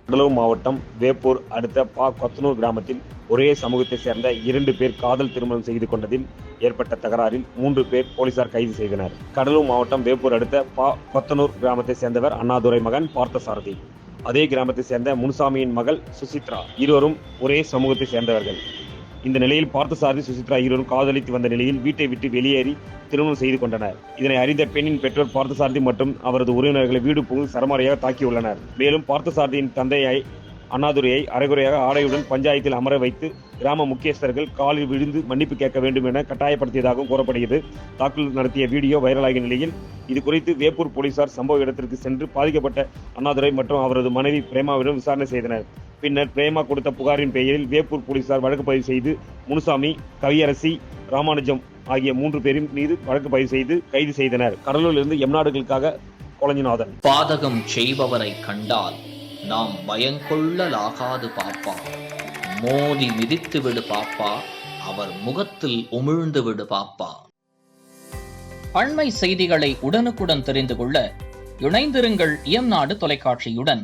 கடலூர் மாவட்டம் வேப்பூர் அடுத்த கொத்தனூர் கிராமத்தில் ஒரே சமூகத்தை சேர்ந்த 2 பேர் காதல் திருமணம் செய்து கொண்டதில் ஏற்பட்ட தகராறில் 3 பேர் போலீசார் கைது செய்தனர். கடலூர் மாவட்டம் வேப்பூர் அடுத்த கொத்தனூர் கிராமத்தை சேர்ந்தவர் அண்ணாதுரை மகன் பார்த்தசாரதி. அதே கிராமத்தை சேர்ந்த முனுசாமியின் மகள் சுசித்ரா. இருவரும் ஒரே சமூகத்தை சேர்ந்தவர்கள். இந்த நிலையில் பார்த்தசாரதி, சுசித்ரா இருவரும் காதலித்து வந்த நிலையில் வீட்டை விட்டு வெளியேறி திருமணம் செய்து கொண்டனர். இதனை அறிந்த பெண்ணின் பெற்றோர் பார்த்தசாரதி மற்றும் அவரது உறவினர்களை வீடு புகுந்து சரமாரியாக தாக்கியுள்ளனர். மேலும் பார்த்தசாரதியின் தந்தையை அண்ணாதுரையை அரைகுறையாக ஆடையுடன் பஞ்சாயத்தில் அமர வைத்து கிராம முக்கியஸ்தர்கள் காலில் விழுந்து மன்னிப்பு கேட்க வேண்டும் என கட்டாயப்படுத்தியதாகவும் கூறப்படுகிறது. தாக்குதல் நடத்திய வீடியோ வைரலாகிய நிலையில் இதுகுறித்து வேப்பூர் போலீசார் சம்பவ இடத்திற்கு சென்று பாதிக்கப்பட்ட அண்ணாதுரை மற்றும் அவரது மனைவி பிரேமாவிடம் விசாரணை செய்தனர். பின்னர் பிரேமா கொடுத்த புகாரின் பெயரில் வேப்பூர் போலீசார் வழக்கு பதிவு செய்து முனுசாமி, கவியரசி, ராமானுஜம் ஆகிய 3 பேரின் மீது வழக்கு பதிவு செய்து கைது செய்தனர். கடலூரிலிருந்து எம்நாடுகளுக்காக கொளஞ்சிநாதன். பாதகம் செய்பவரை கண்டால் நாம் பயங்கொள்ளலாகாது பாப்பா, மோதி மிதித்து விடு பாப்பா, அவர் முகத்தில் உமிழ்ந்து விடு பாப்பா. அண்மை செய்திகளை உடனுக்குடன் தெரிந்து கொள்ள இணைந்திருங்கள் எம்நாடு தொலைக்காட்சியுடன்.